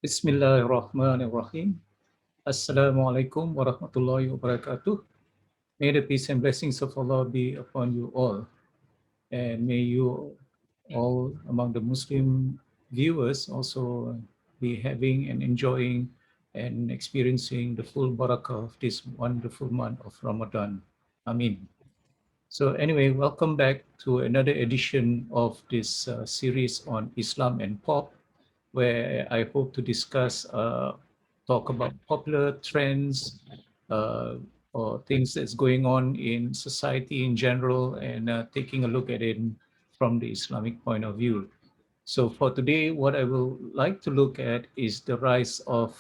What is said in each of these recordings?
Bismillahirrahmanirrahim. Assalamualaikum warahmatullahi wabarakatuh. May the peace and blessings of Allah be upon you all. And may you all among the Muslim viewers also be having and enjoying and experiencing the full barakah of this wonderful month of Ramadan. Amin. So anyway, welcome back to another edition of this series on Islam and pop, where I hope to discuss, talk about popular trends uh, or things that's going on in society in general, and taking a look at it from the Islamic point of view. So for today, what I will like to look at is the rise of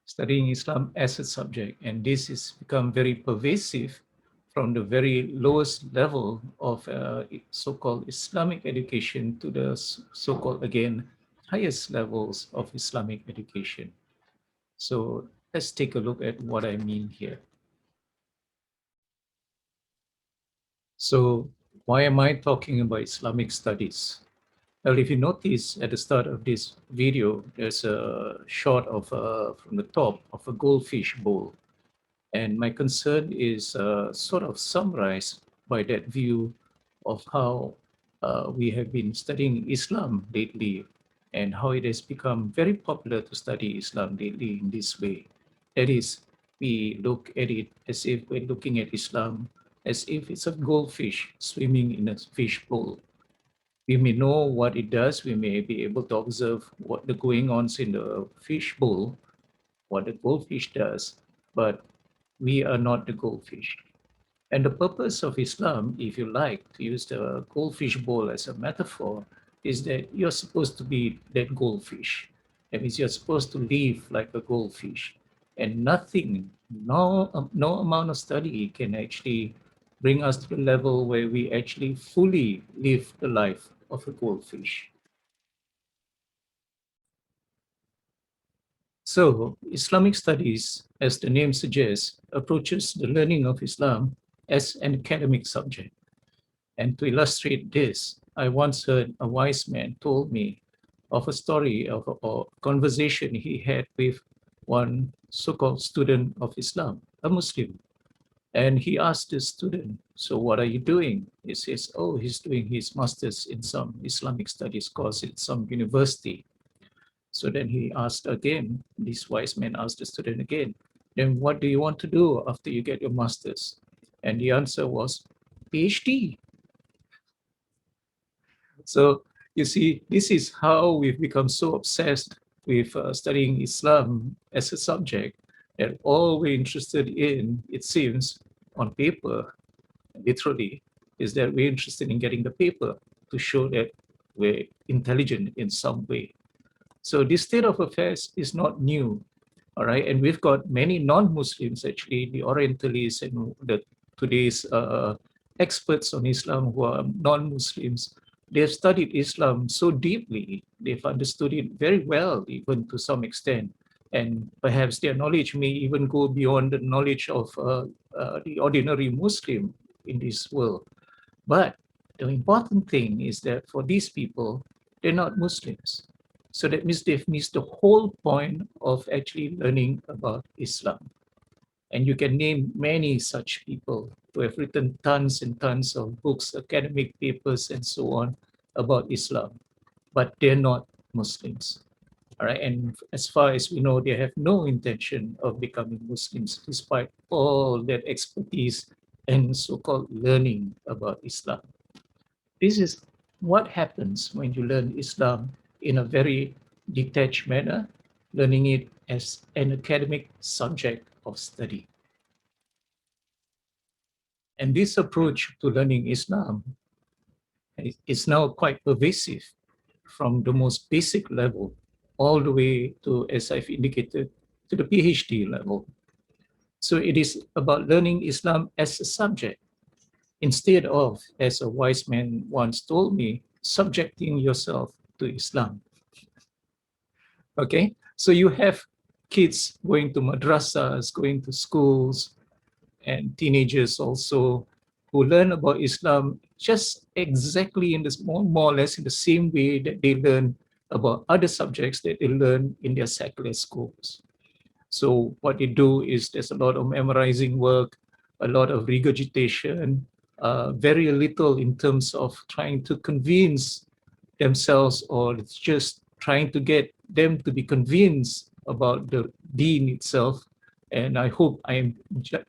studying Islam as a subject. And this has become very pervasive from the very lowest level of so-called Islamic education to the so-called, again, highest levels of Islamic education. So let's take a look at what I mean here. So why am I talking about Islamic studies? Well, if you notice at the start of this video, there's a shot of from the top of a goldfish bowl. And my concern is sort of summarized by that view of how we have been studying Islam lately and how it has become very popular to study Islam lately in this way. That is, we look at it as if we're looking at Islam as if it's a goldfish swimming in a fish bowl. We may know what it does, we may be able to observe what the going ons in the fish bowl, what the goldfish does, but we are not the goldfish. And the purpose of Islam, if you like, to use the goldfish bowl as a metaphor, is that you're supposed to be that goldfish. That means you're supposed to live like a goldfish. And nothing, no amount of study can actually bring us to the level where we actually fully live the life of a goldfish. So, Islamic studies, as the name suggests, approaches the learning of Islam as an academic subject. And to illustrate this, I once heard a wise man told me of a story of a conversation he had with one so-called student of Islam, a Muslim. And he asked the student, so what are you doing? He says, oh, he's doing his master's in some Islamic studies course at some university. So then he asked again, this wise man asked the student again, then what do you want to do after you get your master's? And the answer was PhD. So you see, this is how we've become so obsessed with studying Islam as a subject that all we're interested in, it seems, on paper, literally, is that we're interested in getting the paper to show that we're intelligent in some way. So this state of affairs is not new, all right? And we've got many non-Muslims, actually, the Orientalists and the today's experts on Islam who are non-Muslims. They've studied Islam so deeply, they've understood it very well, even to some extent. And perhaps their knowledge may even go beyond the knowledge of the ordinary Muslim in this world. But the important thing is that for these people, they're not Muslims. So that means they've missed the whole point of actually learning about Islam. And you can name many such people who have written tons and tons of books, academic papers, and so on about Islam, but they're not Muslims. All right. And as far as we know, they have no intention of becoming Muslims, despite all that expertise and so called learning about Islam. This is what happens when you learn Islam in a very detached manner, learning it as an academic subject of study. And this approach to learning Islam is now quite pervasive from the most basic level all the way to, as I've indicated, to the PhD level. So it is about learning Islam as a subject instead of, as a wise man once told me, subjecting yourself to Islam. Okay, so you have kids going to madrasas, going to schools, and teenagers also who learn about Islam just exactly in this more or less in the same way that they learn about other subjects that they learn in their secular schools. So what they do is there's a lot of memorizing work, a lot of regurgitation, very little in terms of trying to convince themselves, or it's just trying to get them to be convinced about the deen itself. And I hope I am,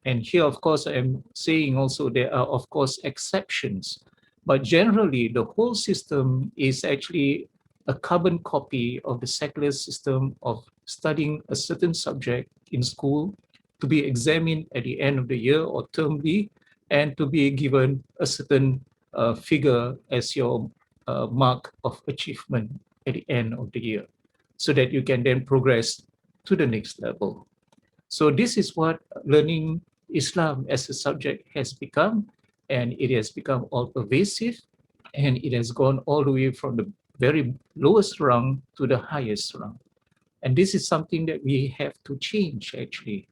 and here of course I am saying also there are of course exceptions, but generally the whole system is actually a carbon copy of the secular system of studying a certain subject in school to be examined at the end of the year or termly, and to be given a certain figure as your mark of achievement at the end of the year, so that you can then progress to the next level. So this is what learning Islam as a subject has become, and it has become all pervasive, and it has gone all the way from the very lowest rung to the highest rung. And this is something that we have to change actually,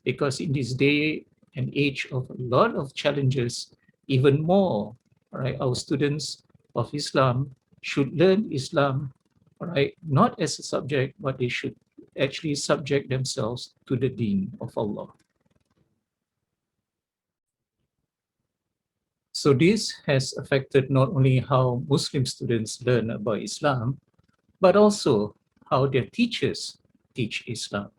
because in this day and age of a lot of challenges, even more, right, our students of Islam should learn Islam, right, not as a subject, but they should actually subject themselves to the deen of Allah. So this has affected not only how Muslim students learn about Islam, but also how their teachers teach Islam.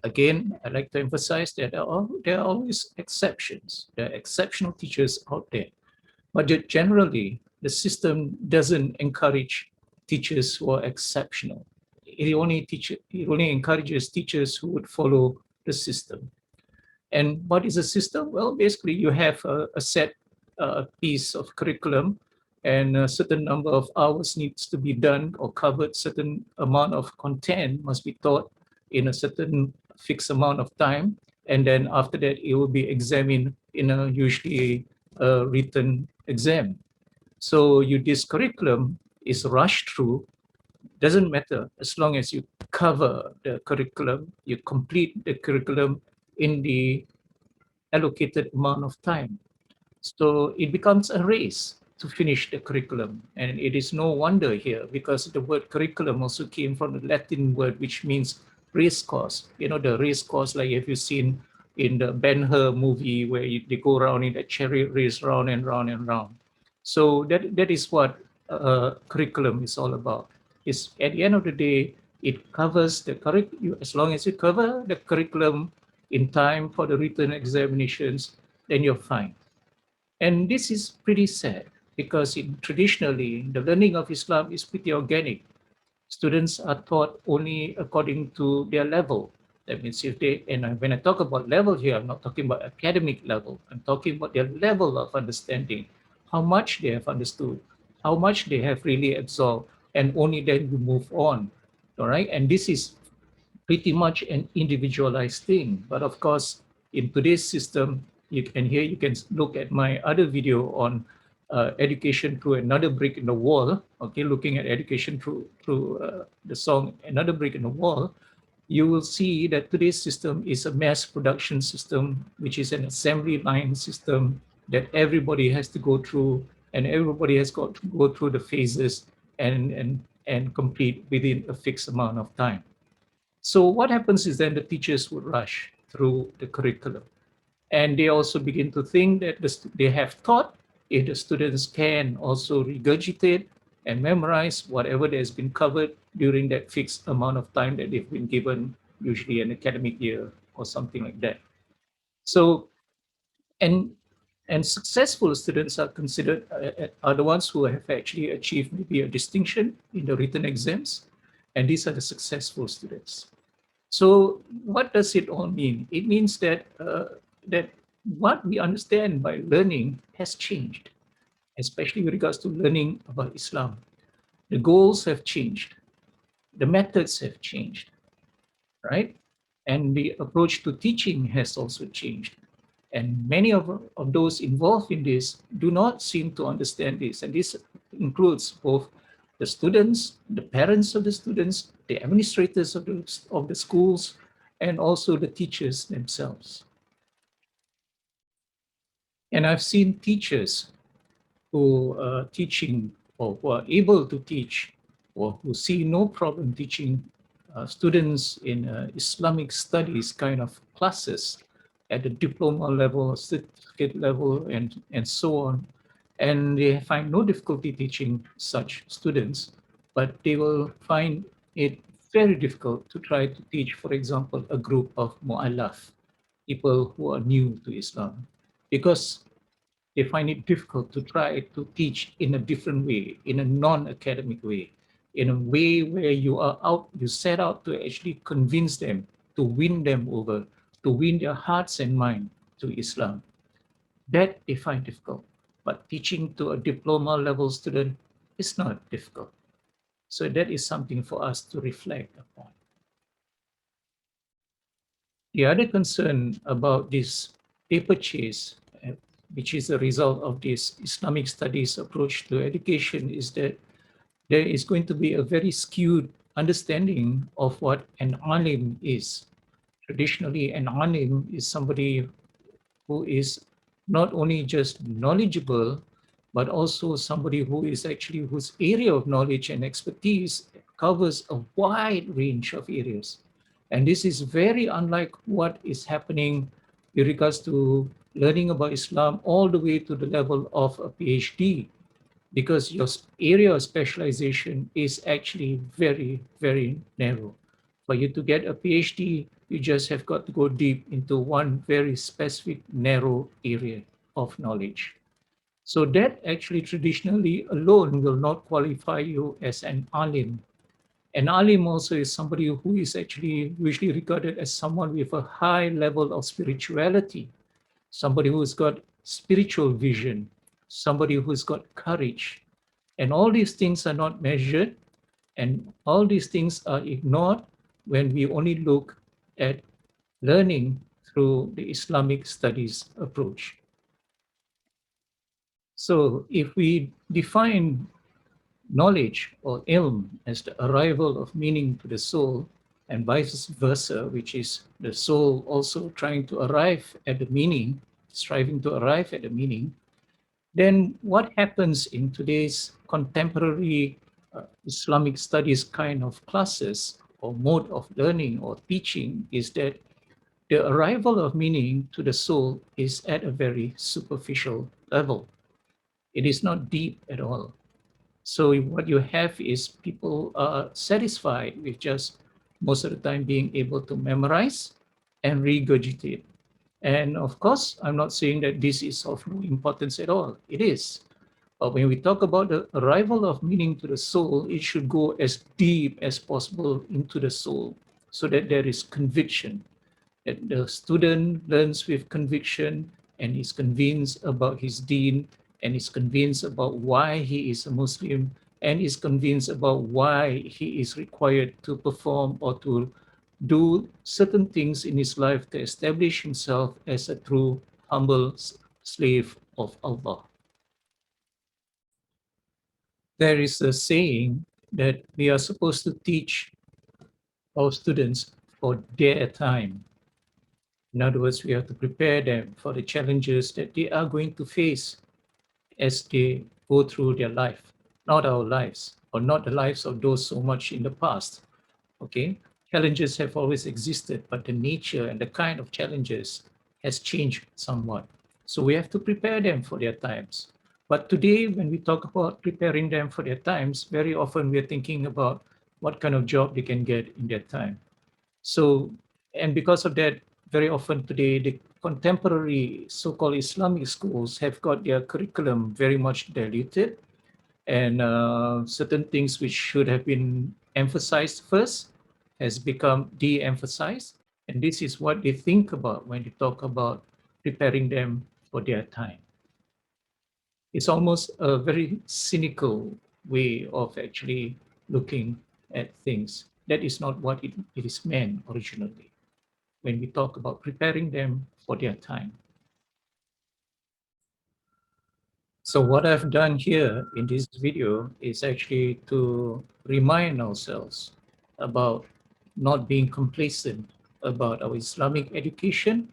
Again, I like to emphasize that there are always exceptions. There are exceptional teachers out there. But generally, the system doesn't encourage teachers who are exceptional. It only encourages teachers who would follow the system. And what is a system? Well, basically, you have a set piece of curriculum, and a certain number of hours needs to be done or covered. Certain amount of content must be taught in a certain fixed amount of time, and then after that, it will be examined in a usually a written exam. So this curriculum is rushed through. Doesn't matter as long as you cover the curriculum, you complete the curriculum in the allocated amount of time. So it becomes a race to finish the curriculum. And it is no wonder here, because the word curriculum also came from the Latin word, which means race course. You know, the race course, like if you've seen in the Ben-Hur movie where they go around in a chariot race round and round and round. So that is what curriculum is all about. Is at the end of the day, it covers the curriculum. As long as you cover the curriculum in time for the written examinations, then you're fine. And this is pretty sad, because traditionally, the learning of Islam is pretty organic. Students are taught only according to their level. That means if they, and when I talk about level here, I'm not talking about academic level. I'm talking about their level of understanding, how much they have understood, how much they have really absorbed, and only then you move on. All right. And this is pretty much an individualized thing. But of course, in today's system, here you can look at my other video on education through another brick in the wall. Okay, looking at education through the song "Another Brick in the Wall," you will see that today's system is a mass production system, which is an assembly line system that everybody has to go through, and everybody has got to go through the phases and complete within a fixed amount of time. So what happens is then the teachers would rush through the curriculum, and they also begin to think that they have taught, if the students can also regurgitate and memorize whatever that has been covered during that fixed amount of time that they've been given, usually an academic year or something like that. So, and and successful students are considered are the ones who have actually achieved maybe a distinction in the written exams, and these are the successful students. So what does it all mean? It means that that what we understand by learning has changed, especially with regards to learning about Islam. The goals have changed, the methods have changed, right? And the approach to teaching has also changed. And many of those involved in this do not seem to understand this. And this includes both the students, the parents of the students, the administrators of the schools, and also the teachers themselves. And I've seen teachers who are teaching, or who are able to teach or who see no problem teaching students in Islamic studies kind of classes at the diploma level, certificate level, and so on. And they find no difficulty teaching such students, but they will find it very difficult to try to teach, for example, a group of mu'allaf, people who are new to Islam, because they find it difficult to try to teach in a different way, in a non-academic way, in a way where you set out to actually convince them, to win them over, to win their hearts and mind to Islam. That they find difficult. But teaching to a diploma level student is not difficult. So that is something for us to reflect upon. The other concern about this paper chase, which is a result of this Islamic studies approach to education, is that there is going to be a very skewed understanding of what an alim is. Traditionally, an alim is somebody who is not only just knowledgeable, but also somebody who is actually whose area of knowledge and expertise covers a wide range of areas. And this is very unlike what is happening with regards to learning about Islam all the way to the level of a PhD, because your area of specialization is actually very, very narrow. For you to get a PhD, you just have got to go deep into one very specific, narrow area of knowledge. So that actually traditionally alone will not qualify you as an alim. An alim also is somebody who is actually usually regarded as someone with a high level of spirituality, somebody who's got spiritual vision, somebody who's got courage. And all these things are not measured, and all these things are ignored when we only look at learning through the Islamic studies approach. So if we define knowledge or ilm as the arrival of meaning to the soul, and vice versa, which is the soul also trying to arrive at the meaning, striving to arrive at the meaning, then what happens in today's contemporary Islamic studies kind of classes or mode of learning or teaching is that the arrival of meaning to the soul is at a very superficial level. It is not deep at all. So what you have is people are satisfied with just most of the time being able to memorize and regurgitate. And of course, I'm not saying that this is of no importance at all. It is. But when we talk about the arrival of meaning to the soul, it should go as deep as possible into the soul so that there is conviction, that the student learns with conviction and is convinced about his deen and is convinced about why he is a Muslim and is convinced about why he is required to perform or to do certain things in his life to establish himself as a true, humble slave of Allah. There is a saying that we are supposed to teach our students for their time. In other words, we have to prepare them for the challenges that they are going to face as they go through their life, not our lives, or not the lives of those so much in the past. Okay, challenges have always existed, but the nature and the kind of challenges has changed somewhat. So we have to prepare them for their times. But today, when we talk about preparing them for their times, very often we're thinking about what kind of job they can get in their time. So, and because of that, very often today, the contemporary so-called Islamic schools have got their curriculum very much diluted, and certain things which should have been emphasized first has become de-emphasized. And this is what they think about when they talk about preparing them for their time. It's almost a very cynical way of actually looking at things. That is not what it is meant originally when we talk about preparing them for their time. So what I've done here in this video is actually to remind ourselves about not being complacent about our Islamic education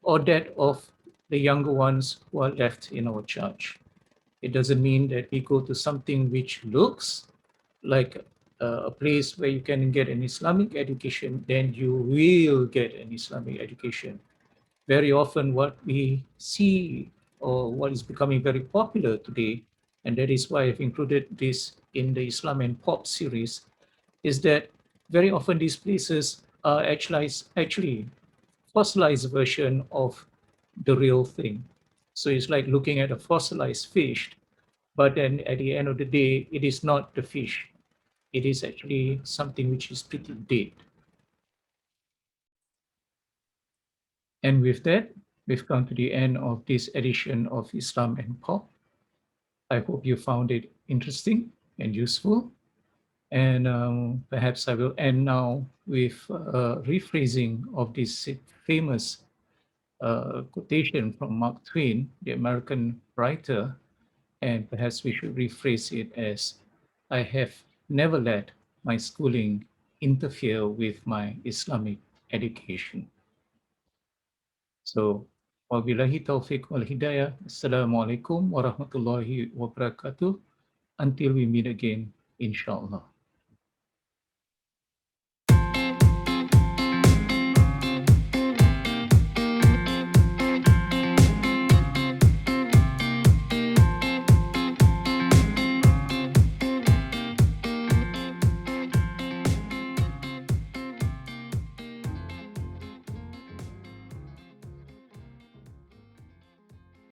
or that of the younger ones who are left in our charge. It doesn't mean that we go to something which looks like a place where you can get an Islamic education, then you will get an Islamic education. Very often, what we see or what is becoming very popular today, and that is why I've included this in the Islam and Pop series, is that very often these places are actually fossilized version of the real thing. So it's like looking at a fossilized fish, but then at the end of the day, it is not the fish. It is actually something which is pretty dead. And with that, we've come to the end of this edition of Islam and Pop. I hope you found it interesting and useful. And perhaps I will end now with a rephrasing of this famous quotation from Mark Twain, the American writer. And perhaps we should rephrase it as I have never let my schooling interfere with my Islamic education. So, wabillahi taufiq wal hidayah. Assalamualaikum warahmatullahi wabarakatuh. Until we meet again, inshallah.